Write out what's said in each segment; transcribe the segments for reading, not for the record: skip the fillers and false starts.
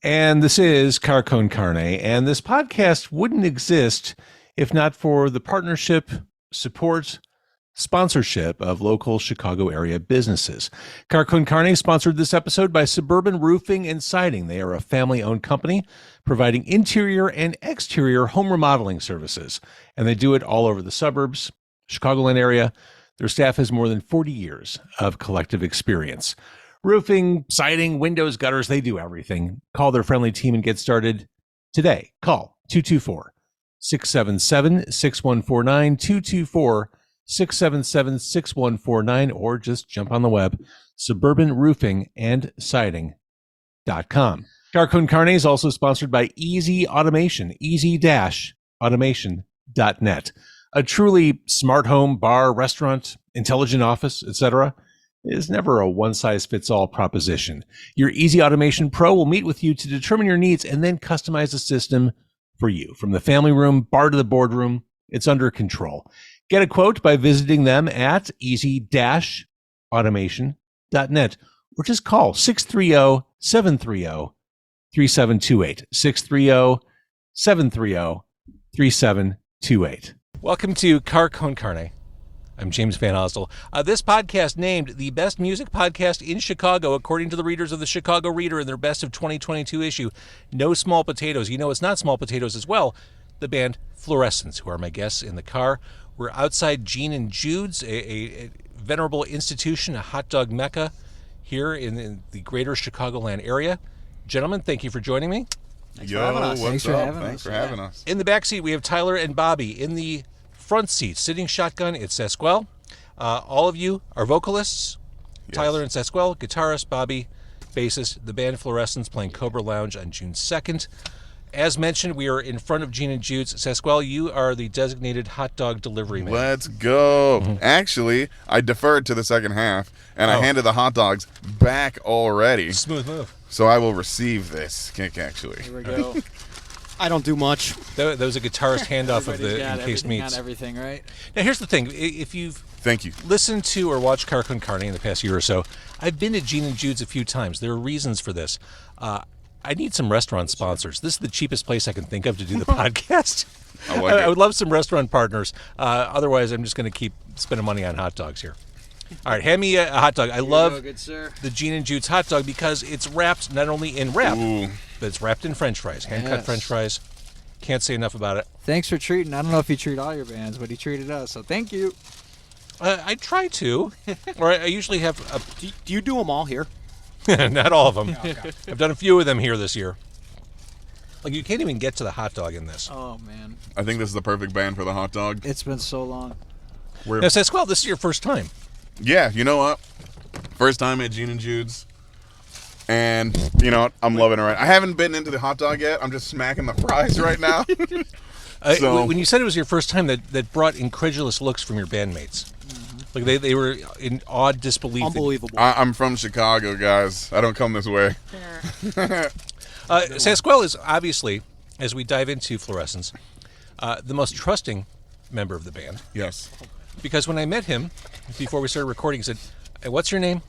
And this is Car Con Carne, and this podcast wouldn't exist if not for the partnership, support, sponsorship of local Chicago area businesses. Car Con Carne sponsored this episode by Suburban Roofing and Siding. They are a family-owned company providing interior and exterior home remodeling services, and they do it all over the suburbs, Chicagoland area. Their staff has more than 40 years of collective experience. Roofing, siding, windows, gutters, they do everything. Call their friendly team and get started today. Call 224-677-6149, 224-677-6149, or just jump on the web, suburbanroofingandsiding.com. Car Con Carne is also sponsored by Easy Automation, easy-automation.net. A truly smart home, bar, restaurant, intelligent office, etc., is never a one-size-fits-all proposition. Your Easy Automation Pro will meet with you to determine your needs and then customize a system for you. From the family room, bar to the boardroom, it's under control. Get a quote by visiting them at easy-automation.net or just call 630-730-3728, 630-730-3728. Welcome to Car Con Carne. I'm James Van Osdell. This podcast named the best music podcast in Chicago, according to the readers of the Chicago Reader in their best of 2022 issue. No small potatoes. You know it's not small potatoes as well. The band Fluorescents, who are my guests in the car. We're outside Gene Jude's, a venerable institution, a hot dog mecca here in the greater Chicagoland area. Gentlemen, thank you for joining me. Thanks for having us. Thanks for having us. In the back seat, we have Tyler and Bobby. In the front seat, sitting shotgun, it's Sasquel. All of you are vocalists. Yes. Tyler and Sasquel, guitarist, Bobby, bassist. The band Fluorescents playing Cobra Lounge on June 2nd. As mentioned, we are in front of Gene and Jude's. Sasquel, you are the designated hot dog delivery man. Let's go. Mm-hmm. Actually, I deferred to the second half, and I handed the hot dogs back already. Smooth move. So I will receive this kick, actually. Here we go. I don't do much. That was a guitarist handoff of the encased meats. Got everything, right? Now, here's the thing. If you've listened to or watched Car Con Carne in the past year or so, I've been to Gene and Jude's a few times. There are reasons for this. I need some restaurant sponsors. This is the cheapest place I can think of to do the podcast. I would love some restaurant partners. Otherwise, I'm just going to keep spending money on hot dogs here. All right, hand me a hot dog. I love the Gene and Jude's hot dog because it's wrapped not only in wrap, but it's wrapped in French fries, hand-cut French fries. Can't say enough about it. Thanks for treating. I don't know if you treat all your bands, but he treated us, so thank you. I try to, or I usually have. Do you do them all here? Not all of them. Okay. I've done a few of them here this year. Like, you can't even get to the hot dog in this. Oh, man. I think this is the perfect band for the hot dog. It's been so long. Now, Sasquel, this is your first time. Yeah, you know what? First time at Gene and Jude's. And, you know what? I'm loving it right. I haven't been into the hot dog yet. I'm just smacking the fries right now. When you said it was your first time, that brought incredulous looks from your bandmates. Like they were in awed disbelief. Unbelievable. I'm from Chicago, guys. I don't come this way. Sasquel is obviously, as we dive into Fluorescents, the most trusting member of the band. Yes. Because when I met him, before we started recording, he said, "Hey, what's your name?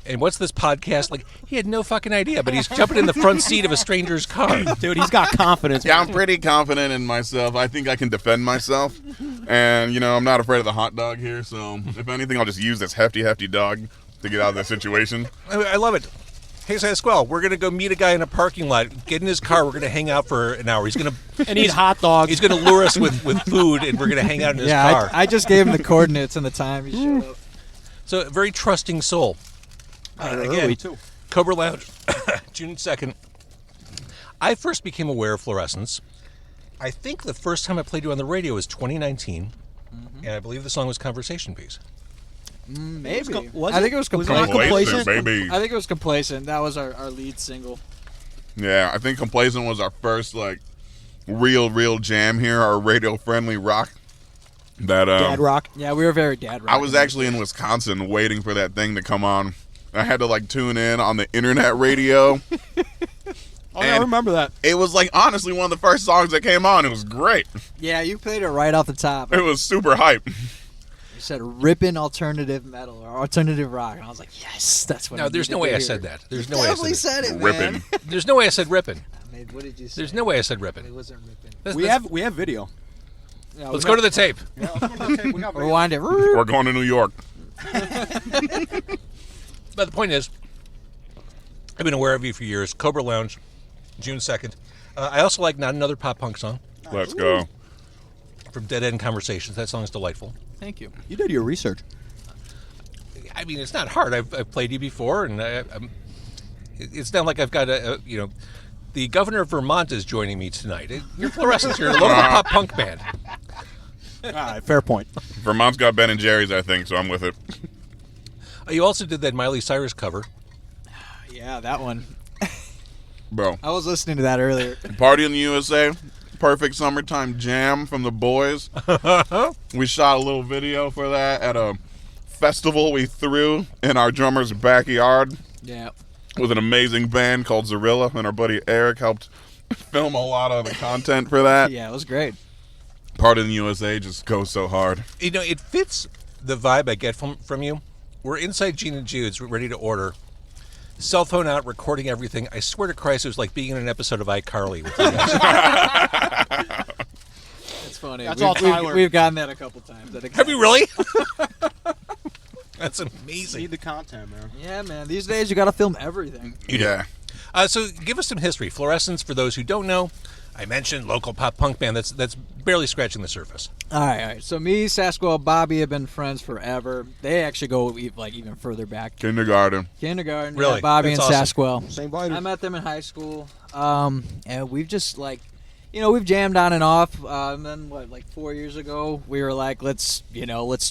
And what's this podcast?" Like, he had no fucking idea, but he's jumping in the front seat of a stranger's car. Dude, he's got confidence. Yeah, I'm pretty confident in myself. I think I can defend myself. And, you know, I'm not afraid of the hot dog here. So, if anything, I'll just use this hefty dog to get out of this situation. I love it. Hey, Sasquel, we're going to go meet a guy in a parking lot. Get in his car. We're going to hang out for an hour. He's going to and eat hot dogs. He's going to lure us with food, and we're going to hang out in his car. I just gave him the coordinates and the time. He showed up. So, a very trusting soul. Again, too. Cobra Lounge, June 2nd. I first became aware of Fluorescents. I think the first time I played you on the radio was 2019, and I believe the song was Conversation Piece. Maybe. I think it was complacent. Baby. I think it was Complacent. That was our lead single. Yeah, I think Complacent was our first, like, real jam here, our radio-friendly rock. Dad rock. Yeah, we were very dad rock. I was actually in Wisconsin waiting for that thing to come on. I had to, like, tune in on the internet radio. Oh, yeah, I remember that. It was, like, honestly one of the first songs that came on. It was great. Yeah, you played it right off the top. It was super hype. You said ripping alternative metal or alternative rock, and I was like, yes, that's what. No, there's no way I said that. There's no way I definitely said said it, Ripping. man. There's no way I said ripping. I mean, what did you say? There's no way I said It ripping. wasn't ripping. We have video. Yeah, Let's go to the tape. Yeah, let's go to the tape. We got video. rewind it. We're going to New York. But the point is, I've been aware of you for years. Cobra Lounge, June 2nd. I also like Not Another Pop Punk Song Let's go. from Dead End Conversations. That song is delightful. Thank you. You did your research. I mean, it's not hard. I've played you before, and it's not like I've got the governor of Vermont is joining me tonight. You're Fluorescents. You're a local pop punk band. All right, fair point. Vermont's got Ben and Jerry's, I think, so I'm with it. You also did that Miley Cyrus cover. Yeah, that one. Bro. I was listening to that earlier. Party in the USA, perfect summertime jam from the boys. We shot a little video for that at a festival we threw in our drummer's backyard Yeah. with an amazing band called Zorilla, and our buddy Eric helped film a lot of the content for that. Yeah, it was great. Party in the USA just goes so hard. You know, it fits the vibe I get from you. We're inside Gene Jude's. We're ready to order. Cell phone out, recording everything. I swear to Christ, it was like being in an episode of iCarly with you guys. It's funny. That's all Tyler. We've gotten that a couple times. Have you really? That's amazing. Need the content, man. Yeah, man. These days, you got to film everything. Yeah. So give us some history. Fluorescents, for those who don't know, I mentioned local pop punk band. That's barely scratching the surface. All right. So me, Sasquel, Bobby have been friends forever. They actually go even further back. Kindergarten. Kindergarten. Really? Yeah, Bobby That's and awesome. Sasquel. Same body. I met them in high school. And we've just we've jammed on and off. And then 4 years ago, we were like, let's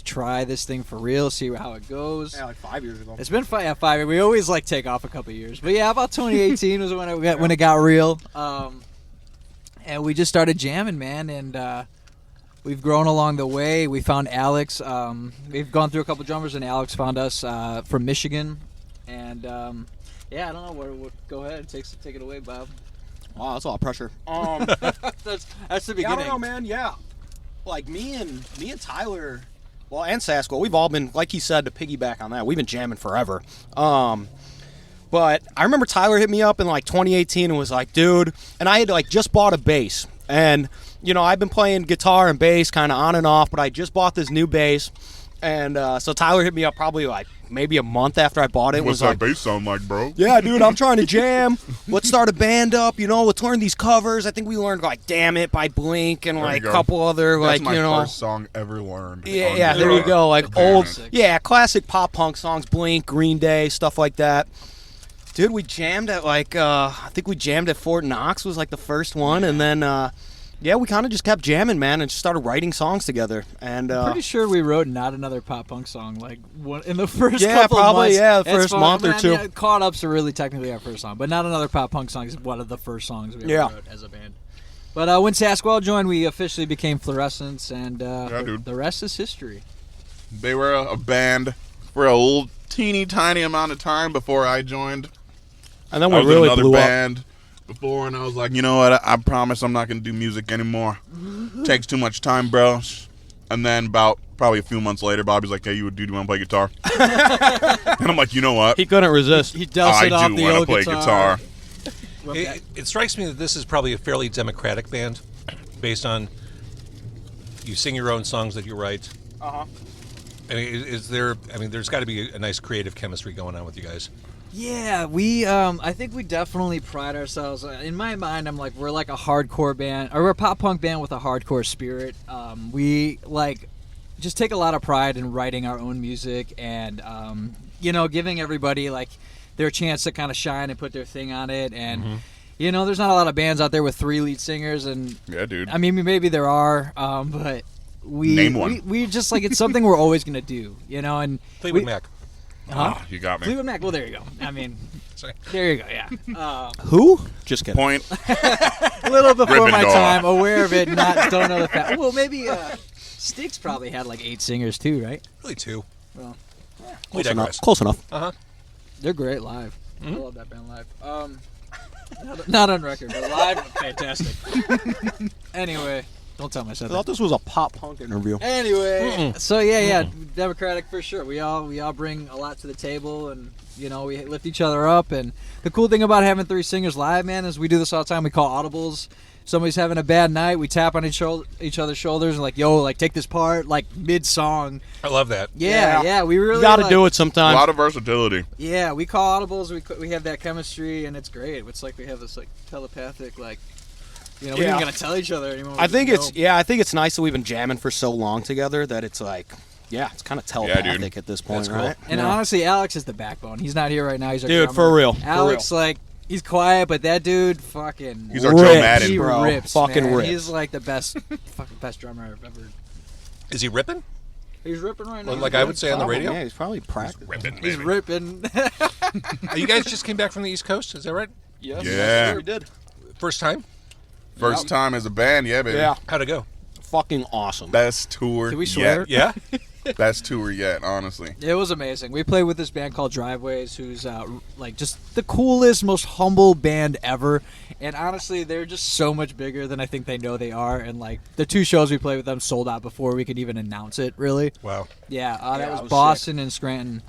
try this thing for real, see how it goes. Yeah, like 5 years ago. It's been 5 years. We always take off a couple years, but yeah, about 2018 was when it got real. And we just started jamming, man, and we've grown along the way. We found Alex. We've gone through a couple drummers, and Alex found us from Michigan. And yeah, I don't know. Go ahead, take it away, Bob. Wow, that's a lot of pressure. That's the beginning. Yeah, I don't know, man. Yeah, like me and Tyler, well, and Sasquel, we've all been, like he said, to piggyback on that, we've been jamming forever. But I remember Tyler hit me up in 2018 and was like, dude, and I had just bought a bass, and I've been playing guitar and bass kind of on and off, but I just bought this new bass, and so Tyler hit me up probably maybe a month after I bought it. What's that bass sound like, bro? Yeah, dude, I'm trying to jam. Let's start a band up, let's learn these covers. I think we learned Damn It by Blink and a couple other That's my first song ever learned. Yeah, there you go. Old, It. classic pop punk songs, Blink, Green Day, stuff like that. Dude, we jammed at I think we jammed at Fort Knox was the first one, and then we kind of just kept jamming, man, and just started writing songs together. And I'm pretty sure we wrote Not Another Pop Punk Song in the first couple probably, months. the first month or two. Yeah, Caught Up's are really technically our first song, but Not Another Pop Punk Song is one of the first songs we ever wrote as a band. But when Sasquel joined, we officially became Fluorescents, and the rest is history. They were a band for a little teeny tiny amount of time before I joined. And then I we was really in another blew band before, and I was like, you know what? I promise I'm not going to do music anymore. Takes too much time, bro. And then about probably a few months later, Bobby's like, hey, do you want to play guitar? And I'm like, you know what? He couldn't resist. He dusted off do the want to old play guitar. It strikes me that this is probably a fairly democratic band, based on you sing your own songs that you write. Uh-huh. I mean, there's got to be a nice creative chemistry going on with you guys. Yeah, I think we definitely pride ourselves. In my mind, I'm we're a hardcore band, or we're a pop punk band with a hardcore spirit. We just take a lot of pride in writing our own music, and giving everybody their chance to kind of shine and put their thing on it. And there's not a lot of bands out there with 3 lead singers, and Yeah, dude. I mean maybe there are, but Name one. we just it's something we're always gonna do, and Fleetwood Mac. Huh? You got me. Fleetwood Mac. Well, there you go. I mean, Sorry. there you go. Yeah. Who? Just kidding. Point. A little before my Gryffindor. time, aware of it, don't know the fact. Well, maybe Styx probably had 8 singers too, right? Really 2. Well, We digress. Close enough. they're great live. I love that band live. Not on record, but live, fantastic. Anyway, Don't tell me I said I that. thought this was a pop punk interview. Anyway, so yeah, Democratic for sure. We all bring a lot to the table, and we lift each other up. And the cool thing about having 3 singers live, man, is we do this all the time. We call audibles. Somebody's having a bad night, we tap on each other's shoulders and like, yo, like take this part, like mid song. I love that. Yeah, we really You got to do it sometimes. A lot of versatility. Yeah, we call audibles. We have that chemistry, and it's great. It's like we have this like telepathic like. We're not even gonna tell each other anymore. I think it's nice that we've been jamming for so long together that it's like, it's kind of telepathic at this point, That's cool. right? And honestly, Alex is the backbone. He's not here right now. He's our Dude, drummer. for real. Alex, like, he's quiet, but that dude, fucking, He's our Joe Madden, he bro. rips, Fucking man. rips. He's like the best, fucking best drummer I've ever. Is he ripping? He's ripping right now. Like I would say on the radio? Yeah, he's probably practicing. Ripping, He's baby. ripping. You guys just came back from the East Coast, is that right? Yes, Yeah. we did. First time? First time as a band, yeah, baby. Yeah, How'd it go? fucking awesome. Best tour Did we swear? Yeah? Best tour yet, honestly. It was amazing. We played with this band called Driveways, who's like just the coolest, most humble band ever. And honestly, they're just so much bigger than I think they know they are. And like the 2 shows we played with them sold out before we could even announce it. Really? Wow. Yeah, that was was Boston and Scranton.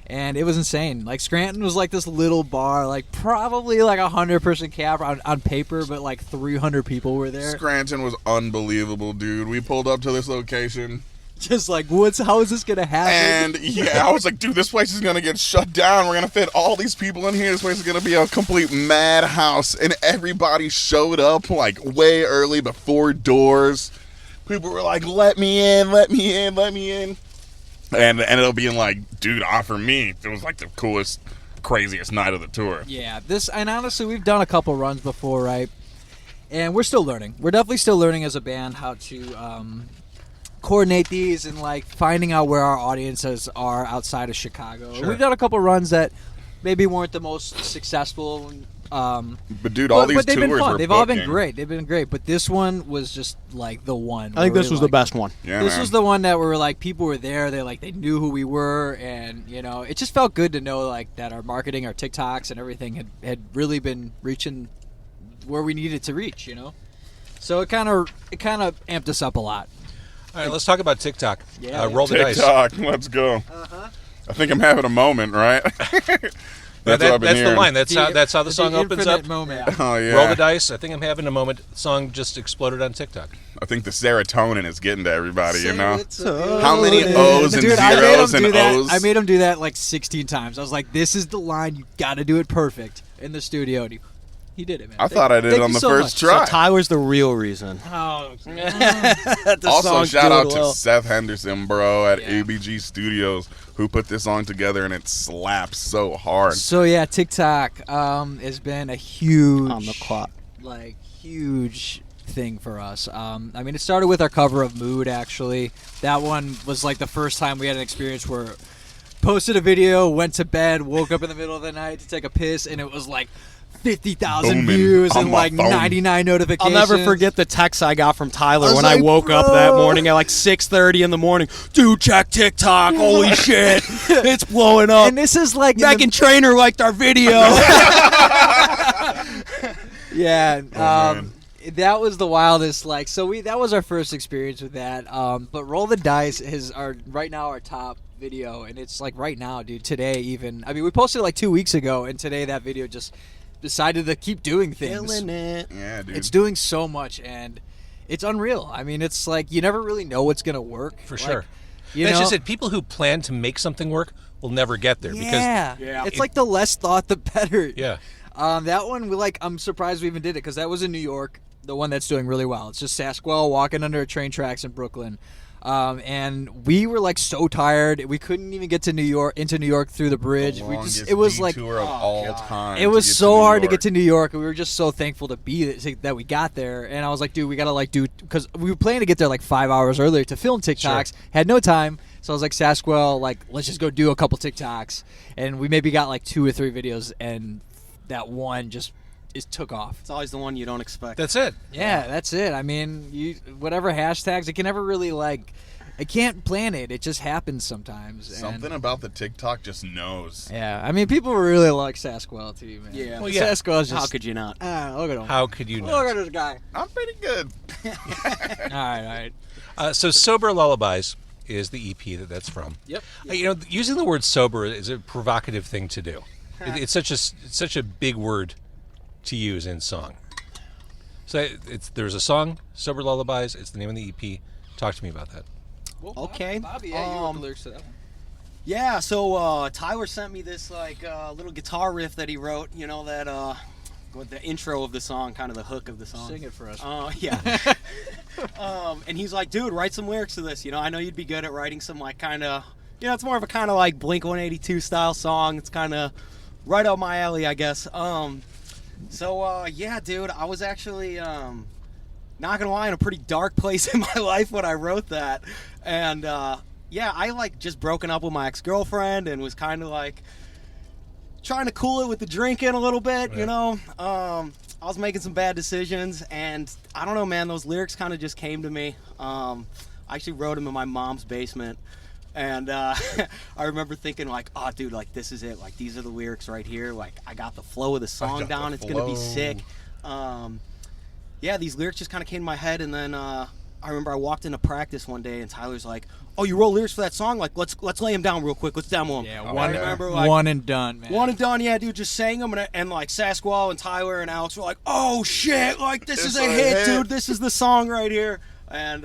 And it was insane. Like Scranton was like this little bar, like probably like 100-person cap on paper, but like 300 people were there. Scranton was unbelievable, dude. We pulled up to this location, Just like, how is this gonna happen? and I was like, dude, this place is gonna get shut down. We're gonna fit all these people in here. This place is gonna be a complete madhouse. And everybody showed up like way early before doors. People were like, let me in, let me in, let me in. And it ended up being like, dude, offer me. It was like the coolest, craziest night of the tour. Yeah, and honestly, we've done a couple runs before, right? And we're still learning. We're definitely still learning as a band how to coordinate these and like finding out where our audiences are outside of Chicago. Sure. We've done a couple runs that maybe weren't the most successful. But dude, all these but they've tours been fun. were They've all been booking. great. They've been great. But this one was just like the one. I think where this we was were the best one. Yeah, This man. was the one that were like people were there. They knew who we were, and it just felt good to know like that our marketing, our TikToks, and everything had really been reaching where we needed to reach. So it kind of amped us up a lot. All right, let's talk about TikTok. Yeah. Roll the dice. TikTok, let's go. I think I'm having a moment, right? That's what I've been That's the hearing. line. That's how the song opens infinite up. Moment. Oh, yeah. Roll the dice. I think I'm having a moment. The song just exploded on TikTok. I think the serotonin is getting to everybody, you know? Serotonin. How many O's and Dude, I made zeros him and do that. O's? I made him do that like 16 times. I was like, "This is the line. You got to do it perfect in the studio." And he did it, man. I thought I did it Thank on you the so first much. try. So Tyler's the real reason. Oh, Also, shout out to well. Seth Henderson, bro, at Yeah. ABG Studios, who put this song together, and it slaps so hard. so yeah, TikTok has been a huge On the clock. huge thing for us. I mean, it started with our cover of Mood. Actually, that one was like the first time we had an experience where posted a video, went to bed, woke up in the middle of the night to take a piss, and it was like 50,000 Booming views on and my like phone. 99 I'll notifications. never forget the text I got from Tyler I was when I like, woke up that "Bro." morning at like 6:30 in the morning. Dude, check TikTok. Holy shit. It's blowing up. And this is like in the- Megan Trainor liked our video. Yeah, man. that was the wildest. Like, so that was our first experience with that. But Roll the Dice is right now our top video, and it's like right now, dude. Today, even I mean, we posted it like 2 weeks ago, and today that video just decided to keep doing things. Killing it. Yeah, dude. It's doing so much, and it's unreal. I mean, it's like you never really know what's gonna work For Like, sure. You That's know? just it. People who plan to make something work will never get there Yeah, Yeah. it's like the less thought, the better. because That one, I'm surprised we even did it because that was in New York. The one that's doing really well. It's just Sasquel walking under train tracks in Brooklyn, and we were like so tired. We couldn't even get to New York through the bridge. The We longest just it was like detour of all time. it to was get so New hard to York. get to New York, and we were just so thankful to that we got there. And I was like, dude, we gotta like do because we were planning to get there like 5 hours earlier to film TikToks. Had no time, so I was like, Sasquel, like let's just go do a couple TikToks, and we maybe got like 2 or 3 videos, and that one just took off. It's always the one you don't expect. that's it. Yeah, that's it. I mean, whatever hashtags, it can never really like I can't plan it. It just happens sometimes. Something about the TikTok just knows. Yeah, I mean, people really like Sasquel too, man. Yeah. Well, yeah. Sasquel's just. How could you not? Look at him. How could you Look not? at this guy. I'm pretty good. All right. So Sober Lullabies is the EP that's from. Yep. Using the word sober is a provocative thing to do. It's such a big word to use in song. So there's a song, Sober Lullabies. It's the name of the EP. Talk to me about that. Well, Okay. Bobby, you wrote the lyrics to that one. Yeah, so Tyler sent me this little guitar riff that he wrote. You know that with the intro of the song, kind of the hook of the song. Sing it for us. Yeah. And he's like, dude, write some lyrics to this. I know you'd be good at writing some kind of, it's more of a kind of like Blink-182 style song. It's kind of right up my alley, I guess. So yeah, dude, I was actually not gonna lie, in a pretty dark place in my life when I wrote that, and yeah, I just broken up with my ex-girlfriend and was kind of trying to cool it with the drinking a little bit, I was making some bad decisions, and I don't know, man, those lyrics kind of just came to me. I actually wrote them in my mom's basement, and I remember thinking oh, dude, this is it. These are the lyrics right here. I got the flow of the song down. It's gonna be sick. Yeah, these lyrics just kind of came to my head, and then I remember I walked into practice one day, and Tyler's like, "Oh, you wrote lyrics for that song? Let's lay them down real quick. Let's demo them." Yeah, one and done, man. One and done, yeah, dude. Just sang them, and Sasquel and Tyler and Alex were like, "Oh shit! This is a hit, dude. This is the song right here." And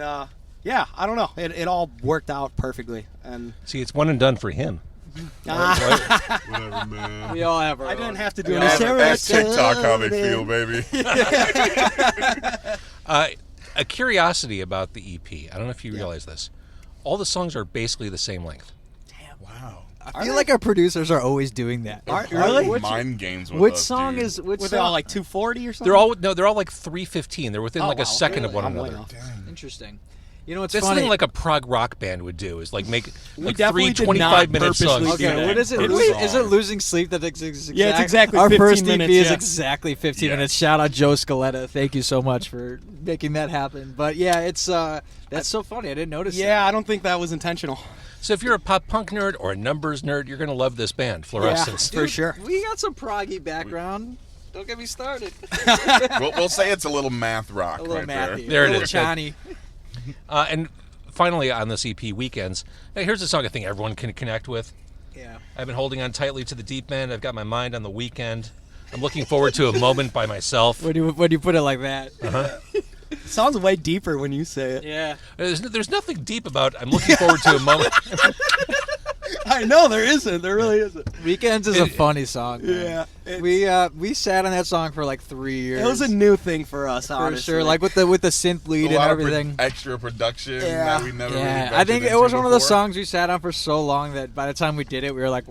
yeah, I don't know. It all worked out perfectly. And See, it's one and done for him. Whatever, man. We all have our I own. didn't have to do We any all have our- Ask TikTok how they feel, baby. A curiosity about the EP. I don't know if you realize this. All the songs are basically the same length. Wow. I feel like our producers are always doing that. Really? Mind games with Which us, song dude. is which Were song? they all 240 or something? They're all like 3:15. They're within Oh, like a wow, second really? of one I'm way another. off. Interesting. You know what's That's funny? something like a prog rock band would do. Is make definitely three did not 25-minute purposely songs. do that. Okay, what is it? Good Is it song. Losing Sleep? That's exactly. Yeah, it's exactly our 15 first minutes, EP is yeah. exactly 15 Yeah. minutes. Shout out Joe Scaletta. Thank you so much for making that happen. But yeah, it's that's so funny. I didn't notice. Yeah, that. I don't think that was intentional. So if you're a pop punk nerd or a numbers nerd, you're gonna love this band, Fluorescents. For sure. We got some proggy background. Don't get me started. We'll say it's a little math rock A little right Matthew. There it a little is. Johnny. And finally on this EP, Weekends. Now here's a song I think everyone can connect with. Yeah. I've been holding on tightly to the deep end. I've got my mind on the weekend. I'm looking forward to a moment by myself. When you put it like that. It sounds way deeper when you say it. Yeah. There's nothing deep about I'm looking forward to a moment. I know there isn't. There really isn't. Weekends is a funny song. Man. Yeah. We sat on that song for like 3 years. It was a new thing for us, for honestly. sure. Like with the synth lead A and lot of everything. extra production Yeah. that we never Yeah, really I think ventured it was into one of those before. songs we sat on for so long that by the time we did it, we were like,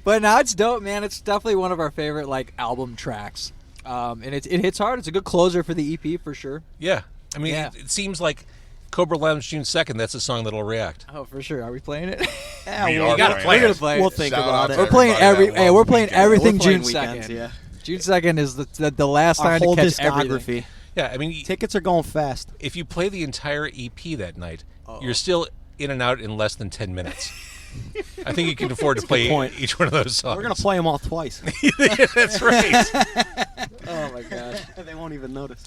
but now it's dope, man. It's definitely one of our favorite album tracks, and it hits hard. It's a good closer for the EP for sure. Yeah. I mean, Yeah. it seems like Cobra Lounge June 2nd, that's a song that'll react. Oh, for sure. Are we playing it? Yeah, We well, are gotta playing play it. it. We're gonna play We'll it. think Shout about out it. to We're playing everybody that loves we're playing Weekend. everything We're playing June Weekends, 2nd. yeah. June 2nd is the last Our time whole to catch everything. discography. Yeah, I mean, Tickets are going fast. if you play the entire EP that night, you're still in and out in less than 10 minutes. I think you can afford to play point. each one of those songs. We're gonna play them all twice. That's right. Oh my gosh. They won't even notice.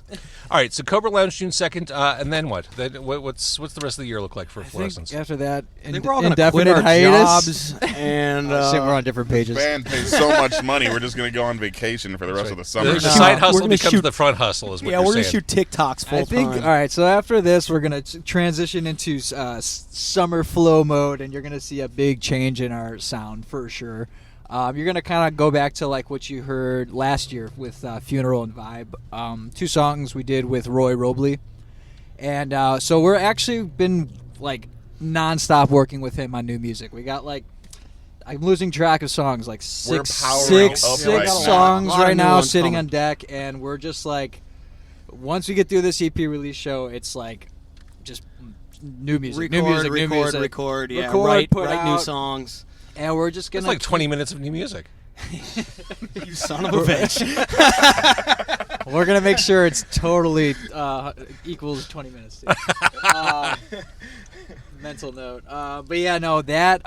All right, so Cobra Lounge June 2nd, and then what? Then what's the rest of the year look like for I think Fluorescents? after that, I think we're all gonna quit indefinite our hiatus. jobs and Shit, we're on different pages. Band pays so much money, we're just going to go on vacation for the rest of the summer. The gonna side shoot- hustle we're gonna becomes shoot- the front hustle, is what yeah, you're we're gonna saying. shoot TikToks full I think. time. All right, so after this, we're gonna transition into summer flow mode, and you're gonna see a big change in our sound for sure. You're gonna kind of go back to what you heard last year with Funeral and Vibe, 2 songs we did with Roy Robley, and so we're actually been nonstop working with him on new music. We got I'm losing track of songs, We're six powering up six right now. songs Lot of right new now ones sitting coming. on deck, and we're just once we get through this EP release show, it's just new music, new music, new music. record. Yeah, Record, write put new out. songs. And we're just It's gonna like 20 minutes of new music. You son of a bitch. We're gonna make sure it's totally equals 20 minutes. mental note. But yeah, no, that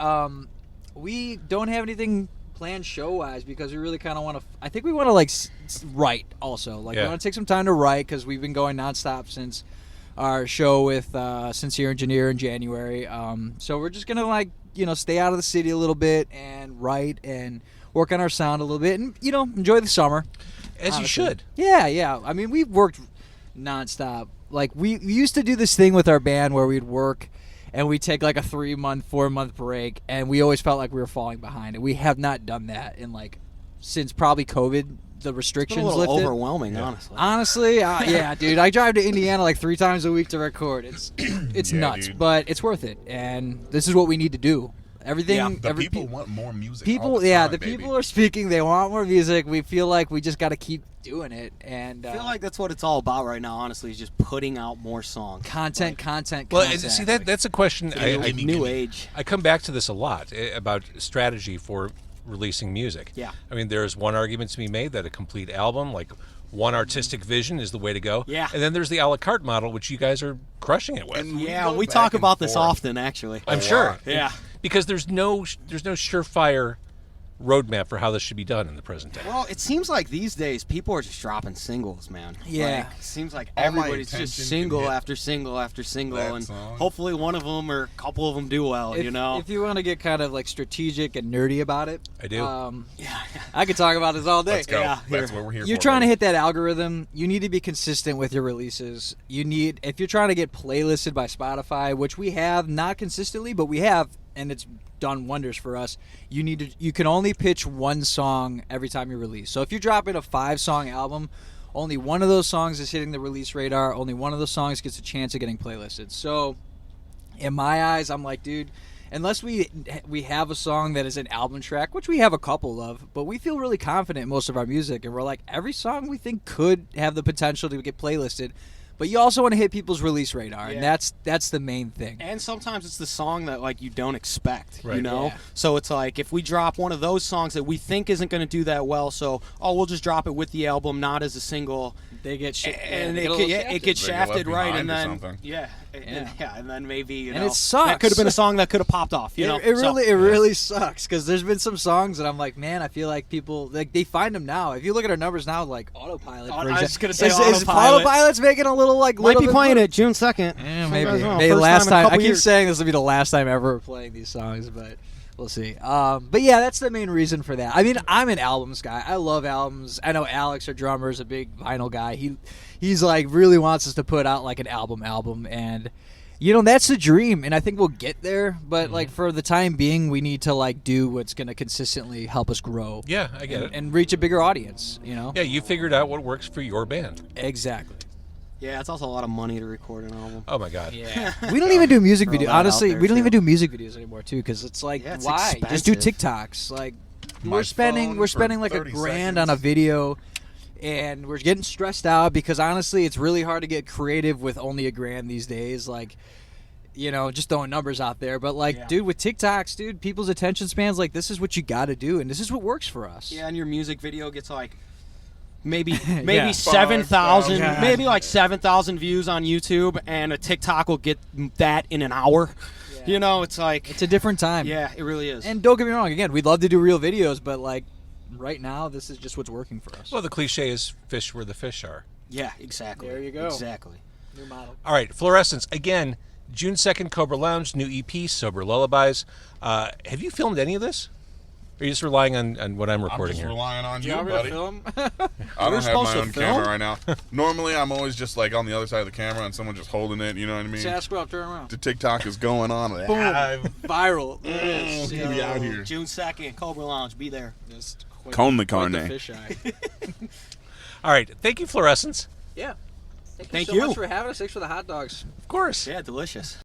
we don't have anything planned show-wise because we really kind of want to. I think we want to like write also. Like we want to take some time to write because we've been going nonstop since our show with Sincere Engineer in January. So we're just gonna like stay out of the city a little bit and write and work on our sound a little bit and enjoy the summer. As honestly. You should. Yeah. I mean, we've worked nonstop. Like we used to do this thing with our band where we'd work and we'd take like a 3-month, 4-month break, and we always felt like we were falling behind. And we have not done that in since probably COVID. The restrictions it's a little lifted. Overwhelming, honestly. Honestly, yeah, dude. I drive to Indiana like 3 times a week to record. It's nuts, dude. But it's worth it. And this is what we need to do. Everything. Yeah, people want more music. People, people are speaking. They want more music. We feel like we just got to keep doing it. And I feel like that's what it's all about right now. Honestly, is just putting out more songs, content. Well, see that's a question. New age. I come back to this a lot about strategy for releasing music. Yeah. I mean, there's one argument to be made that a complete album, like one artistic vision, is the way to go. Yeah. And then there's the a la carte model, which you guys are crushing it with. And we talk about this often, actually. I'm sure. Yeah. Because there's no surefire roadmap for how this should be done in the present day. Well, it seems like these days people are just dropping singles, man. Yeah. It seems like everybody's just single after single after single, and hopefully one of them or a couple of them do well, If you want to get kind of like strategic and nerdy about it. I do. I could talk about this all day. Let's go. Yeah. That's what we're here for. You're trying to hit that algorithm. You need to be consistent with your releases. If you're trying to get playlisted by Spotify, which we have, not consistently, but we have, and it's done wonders for us. You can only pitch one song every time you release. So if you're dropping a 5-song album, only one of those songs is hitting the release radar. Only one of those songs gets a chance of getting playlisted. So in my eyes, I'm like, dude, unless we have a song that is an album track, which we have a couple of, but we feel really confident in most of our music, and we're like, every song we think could have the potential to get playlisted. But you also want to hit people's release radar, and that's the main thing. And sometimes it's the song that you don't expect, right. Yeah. So it's like if we drop one of those songs that we think isn't going to do that well, we'll just drop it with the album, not as a single. They get it gets shafted, right? And then and then maybe and it sucks. That could have been a song that could have popped off. It really sucks because there's been some songs that I'm like, man, I feel like people they find them now. If you look at our numbers now, like Autopilot. I was just gonna say is Autopilot's making a little might be playing it June 2nd. Yeah, maybe last time. I keep saying this will be the last time ever we're playing these songs, but we'll see. But yeah, that's the main reason for that. I mean, I'm an albums guy. I love albums. I know Alex, our drummer, is a big vinyl guy. He's like really wants us to put out like an album, and that's the dream. And I think we'll get there. But like for the time being, we need to like do what's going to consistently help us grow. Yeah, I get it. And reach a bigger audience. Yeah, you figured out what works for your band. Exactly. Yeah, it's also a lot of money to record an album. Oh my God. Yeah. We don't even do music videos. Honestly, we don't even do music videos anymore too, because it's like, it's why? expensive. Just do TikToks. Like, we're spending like $1,000 seconds. on a video, and we're getting stressed out because honestly, it's really hard to get creative with only $1,000 these days. Like, just throwing numbers out there. But like, dude, with TikToks, dude, people's attention spans, like, this is what you got to do, and this is what works for us. Yeah, and your music video gets like maybe 7,000, maybe like 7,000 views on YouTube, and a TikTok will get that in an hour. Yeah. It's like it's a different time. Yeah, it really is. And don't get me wrong. Again, we'd love to do real videos, but like right now, this is just what's working for us. Well, the cliche is fish where the fish are. Yeah, exactly. There you go. Exactly. New model. All right, Fluorescents again. June 2nd, Cobra Lounge, new EP, Sober Lullabies. Have you filmed any of this? Or are you just relying on what I'm recording I'm just here? relying on you, want me buddy. to film? I don't have my own camera right now. Normally, I'm always just like on the other side of the camera and someone just holding it. You know what I mean? Sasquel, turn around. The TikTok is going on. Boom. Viral. Be out here. June 2nd, Cobra Lounge. Be there. Cone the Quite carne. fish eye. All right, thank you, Fluorescents. Yeah. Thank so you. much for having us. Thanks for the hot dogs. Of course. Yeah, delicious.